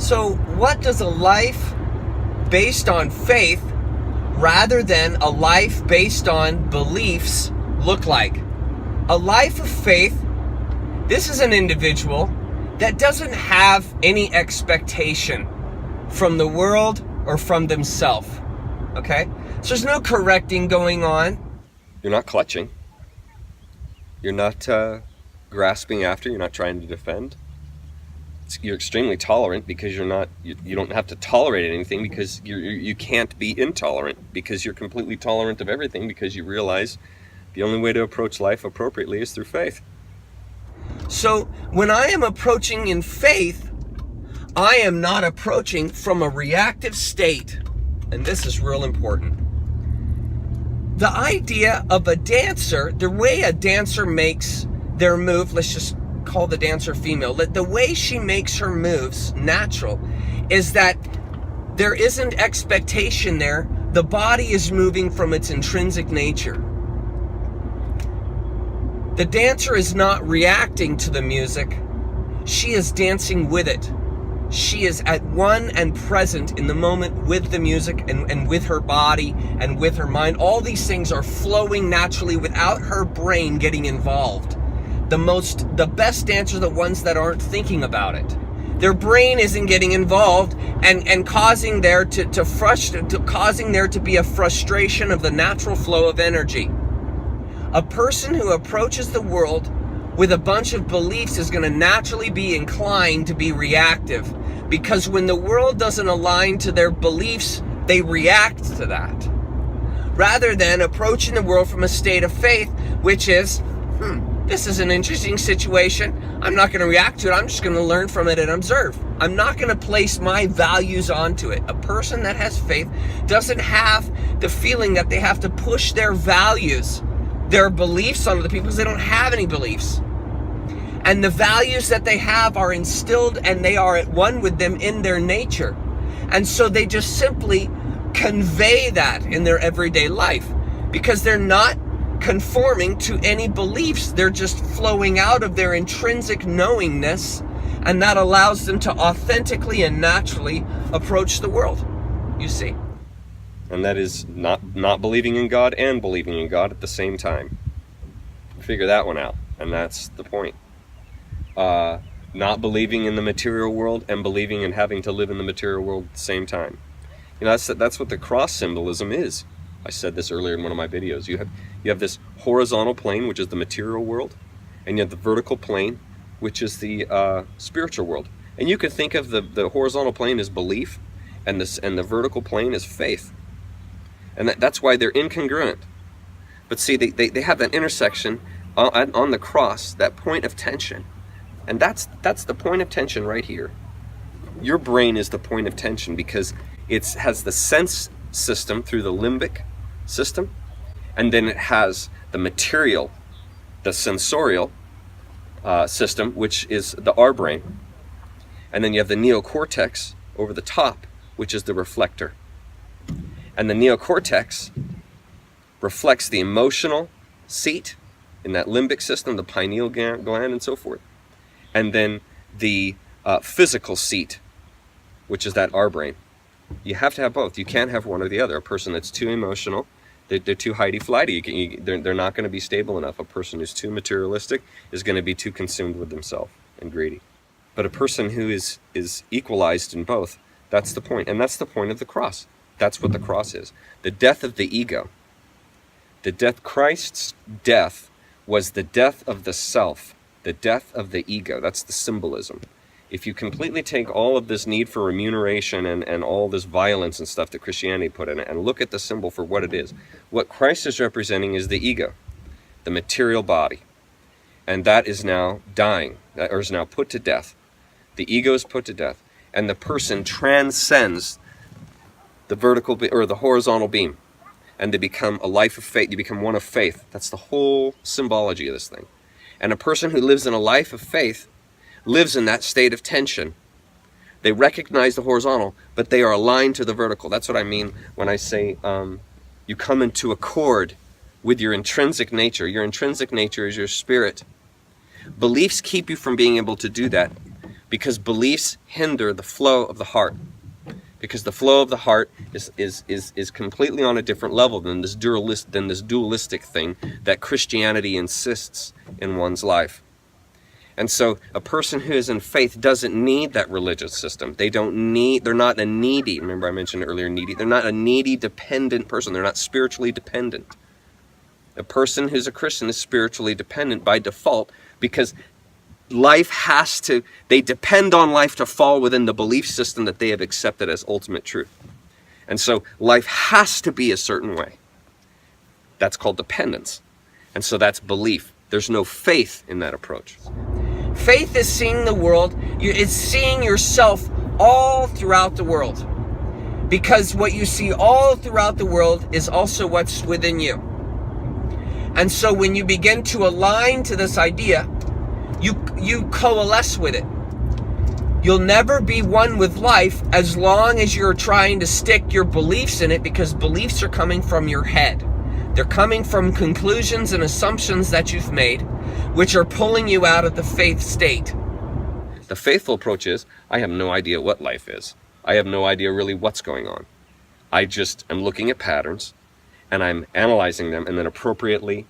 So what does a life based on faith rather than a life based on beliefs look like? A life of faith, this is an individual that doesn't have any expectation from the world or from themselves, okay? So there's no correcting going on. You're not clutching. You're not grasping after. You're not trying to defend. You're extremely tolerant because you don't have to tolerate anything because you can't be intolerant because you're completely tolerant of everything because you realize the only way to approach life appropriately is through faith. So when I am approaching in faith, I am not approaching from a reactive state. And this is real important. The idea of a dancer, the way a dancer makes their move, let's just call the dancer female, the way she makes her moves natural is that there isn't expectation there. The body is moving from its intrinsic nature. The dancer is not reacting to the music. She is dancing with it. She is at one and present in the moment with the music and with her body and with her mind. All these things are flowing naturally without her brain getting involved. The best dancers are the ones that aren't thinking about it. Their brain isn't getting involved and causing there causing there to be a frustration of the natural flow of energy. A person who approaches the world with a bunch of beliefs is going to naturally be inclined to be reactive, because when the world doesn't align to their beliefs, they react to that. Rather than approaching the world from a state of faith, which is, this is an interesting situation. I'm not going to react to it. I'm just going to learn from it and observe. I'm not going to place my values onto it. A person that has faith doesn't have the feeling that they have to push their values, their beliefs onto the people, because they don't have any beliefs. And the values that they have are instilled and they are at one with them in their nature. And so they just simply convey that in their everyday life because they're not conforming to any beliefs. They're just flowing out of their intrinsic knowingness, and that allows them to authentically and naturally approach the world, you see. And that is not believing in God and believing in God at the same time. Figure that one out, and that's the point. Not believing in the material world and believing in having to live in the material world at the same time. You know, that's what the cross symbolism is. I said this earlier in one of my videos. You have this horizontal plane, which is the material world, and you have the vertical plane, which is the spiritual world. And you could think of the horizontal plane as belief, and the vertical plane as faith. And that's why they're incongruent. But see, they have that intersection on the cross, that point of tension. And that's the point of tension right here. Your brain is the point of tension because it has the sense system through the limbic system, and then it has the material, the sensorial system, which is the R brain. And then you have the neocortex over the top, which is the reflector. And the neocortex reflects the emotional seat in that limbic system, the pineal gland and so forth. And then the physical seat, which is that R brain. You have to have both. You can't have one or the other. A person that's too emotional, they're too highty-flighty. They're not going to be stable enough. A person who's too materialistic is going to be too consumed with themselves and greedy. But a person who is equalized in both, that's the point. And that's the point of the cross. That's what the cross is. The death of the ego. Christ's death was the death of the self, the death of the ego. That's the symbolism. If you completely take all of this need for remuneration and all this violence and stuff that Christianity put in it and look at the symbol for what it is, what Christ is representing is the ego, the material body. And that is now dying, or is now put to death. The ego is put to death. And the person transcends the vertical or the horizontal beam. And they become a life of faith. You become one of faith. That's the whole symbology of this thing. And a person who lives in a life of faith lives in that state of tension. They recognize the horizontal, but they are aligned to the vertical. That's what I mean when I say you come into accord with your intrinsic nature. Your intrinsic nature is your spirit. Beliefs keep you from being able to do that because beliefs hinder the flow of the heart. Because the flow of the heart is completely on a different level than this dualistic thing that Christianity insists in one's life. And so a person who is in faith doesn't need that religious system. They're not a needy, remember I mentioned earlier needy, they're not a needy dependent person. They're not spiritually dependent. A person who's a Christian is spiritually dependent by default because they depend on life to fall within the belief system that they have accepted as ultimate truth. And so life has to be a certain way. That's called dependence. And so that's belief. There's no faith in that approach. Faith is seeing the world, it's seeing yourself all throughout the world. Because what you see all throughout the world is also what's within you. And so when you begin to align to this idea, you coalesce with it. You'll never be one with life as long as you're trying to stick your beliefs in it, because beliefs are coming from your head. They're coming from conclusions and assumptions that you've made, which are pulling you out of the faith state. The faithful approach is, I have no idea what life is. I have no idea really what's going on. I just am looking at patterns and I'm analyzing them and then appropriately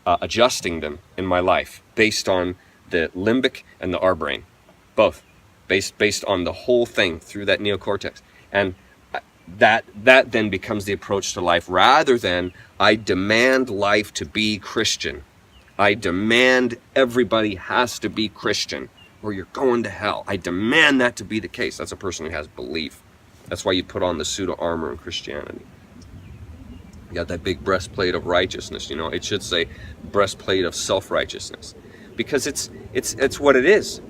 adjusting them in my life based on the limbic and the R brain, both based on the whole thing through that neocortex. And that then becomes the approach to life, rather than I demand life to be Christian. I demand everybody has to be Christian or you're going to hell. I demand that to be the case. That's a person who has belief. That's why you put on the suit of armor in Christianity. You got that big breastplate of righteousness, it should say breastplate of self-righteousness, because it's what it is.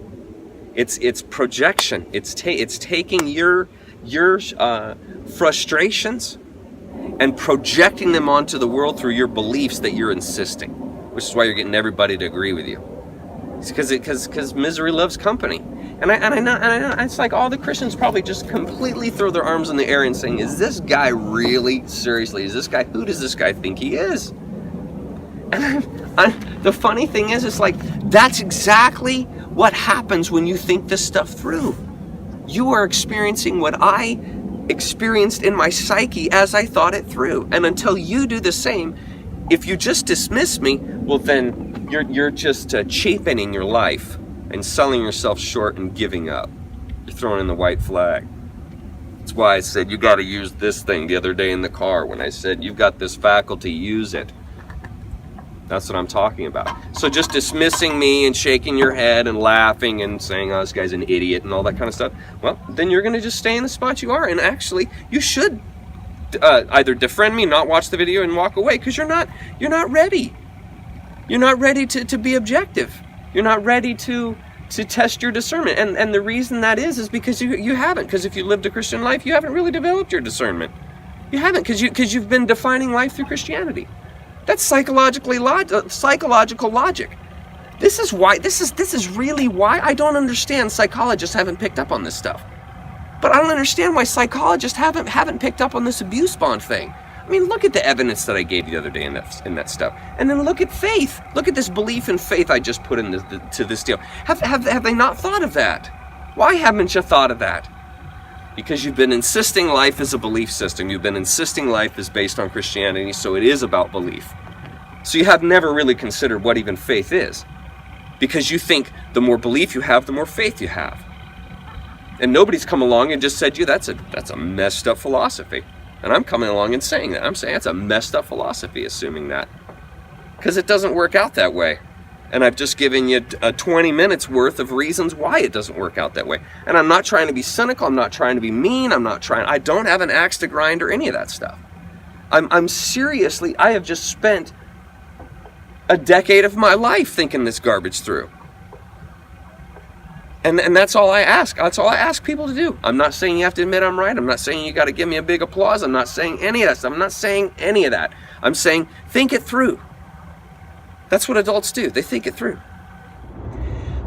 It's projection. It's taking your frustrations and projecting them onto the world through your beliefs that you're insisting, which is why you're getting everybody to agree with you. It's because misery loves company. And I know it's like all the Christians probably just completely throw their arms in the air and saying, is this guy really, seriously, who does this guy think he is? And the funny thing is, it's like, that's exactly what happens when you think this stuff through. You are experiencing what I experienced in my psyche as I thought it through. And until you do the same, if you just dismiss me, well then you're just cheapening your life and selling yourself short and giving up. You're throwing in the white flag. That's why I said you got to use this thing the other day in the car when I said you've got this faculty, use it. That's what I'm talking about. So just dismissing me and shaking your head and laughing and saying, oh, this guy's an idiot and all that kind of stuff, well, then you're going to just stay in the spot you are. And actually, you should either defriend me, not watch the video, and walk away, because you're not ready. You're not ready to be objective. You're not ready to test your discernment. And the reason that is because you haven't. Because if you lived a Christian life, you haven't really developed your discernment. You haven't, because you've been defining life through Christianity. That's psychological logic. This is really why I don't understand psychologists haven't picked up on this stuff. But I don't understand why psychologists haven't picked up on this abuse bond thing. I mean, look at the evidence that I gave you the other day in that stuff. And then look at faith. Look at this belief in faith I just put to this deal. Have they not thought of that? Why haven't you thought of that? Because you've been insisting life is a belief system. You've been insisting life is based on Christianity, so it is about belief. So you have never really considered what even faith is. Because you think the more belief you have, the more faith you have. And nobody's come along and just said to you, that's a messed up philosophy. And I'm coming along and saying that. I'm saying that's a messed up philosophy, assuming that. Because it doesn't work out that way. And I've just given you 20 minutes worth of reasons why it doesn't work out that way. And I'm not trying to be cynical. I'm not trying to be mean. I don't have an axe to grind or any of that stuff. I'm seriously, I have just spent a decade of my life thinking this garbage through. And that's all I ask. That's all I ask people to do. I'm not saying you have to admit I'm right. I'm not saying you got to give me a big applause. I'm not saying any of that stuff. I'm not saying any of that. I'm saying think it through. That's what adults do. They think it through.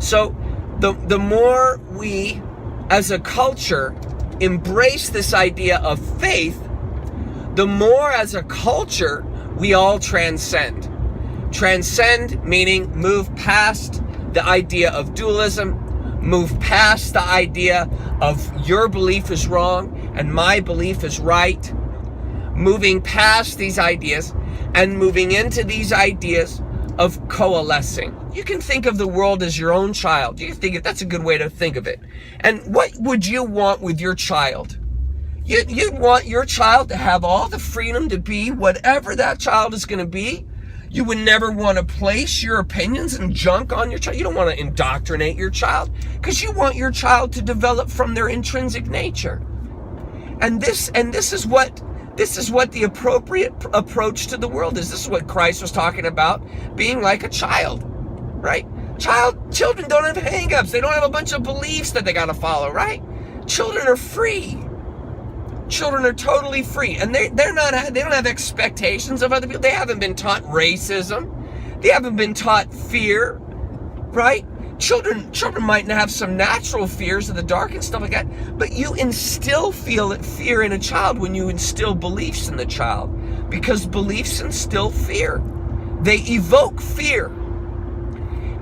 So the more we, as a culture, embrace this idea of faith, the more as a culture we all transcend. Transcend meaning move past the idea of dualism, Move past the idea of your belief is wrong and my belief is right. Moving past these ideas and moving into these ideas of coalescing. You can think of the world as your own child. You can think that's a good way to think of it. And what would you want with your child? You'd want your child to have all the freedom to be whatever that child is going to be. You would never want to place your opinions and junk on your child. You don't want to indoctrinate your child because you want your child to develop from their intrinsic nature. And this is what the appropriate approach to the world is. This is what Christ was talking about, being like a child, right? Children don't have hang-ups. They don't have a bunch of beliefs that they got to follow, right? Children are free. Children are totally free, and they don't have expectations of other people. They haven't been taught racism. They haven't been taught fear, right? Children might have some natural fears of the dark and stuff like that, but you instill fear in a child when you instill beliefs in the child, because beliefs instill fear. They evoke fear.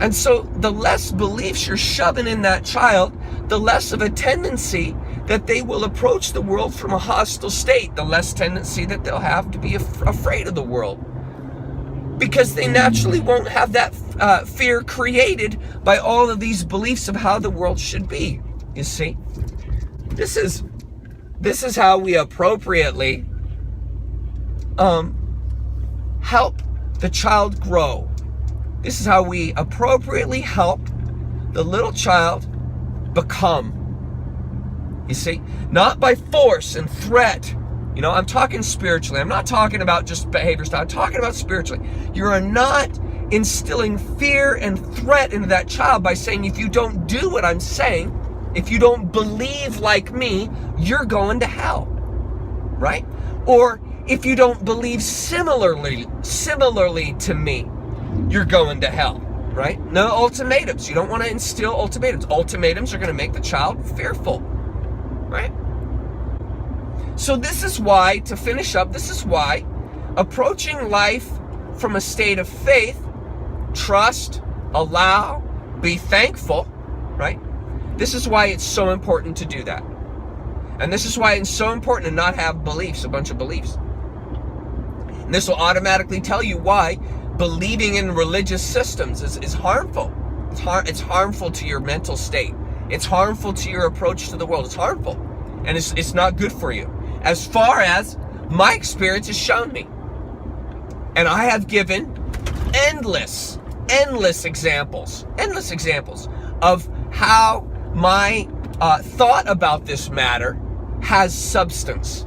And so the less beliefs you're shoving in that child, the less of a tendency that they will approach the world from a hostile state, the less tendency that they'll have to be afraid of the world. Because they naturally won't have that fear created by all of these beliefs of how the world should be. You see, this is how we appropriately help the child grow. This is how we appropriately help the little child become. You see, not by force and threat. You know, I'm talking spiritually. I'm not talking about just behavior stuff. I'm talking about spiritually. You are not instilling fear and threat into that child by saying, if you don't do what I'm saying, if you don't believe like me, you're going to hell, right? Or if you don't believe similarly to me, you're going to hell, right? No ultimatums. You don't want to instill ultimatums. Ultimatums are going to make the child fearful, right? So this is why, to finish up, this is why approaching life from a state of faith, trust, allow, be thankful, right? This is why it's so important to do that. And this is why it's so important to not have beliefs, a bunch of beliefs. And this will automatically tell you why believing in religious systems is harmful. It's harmful to your mental state. It's harmful to your approach to the world. It's harmful. And it's not good for you. As far as my experience has shown me. And I have given endless examples of how my thought about this matter has substance.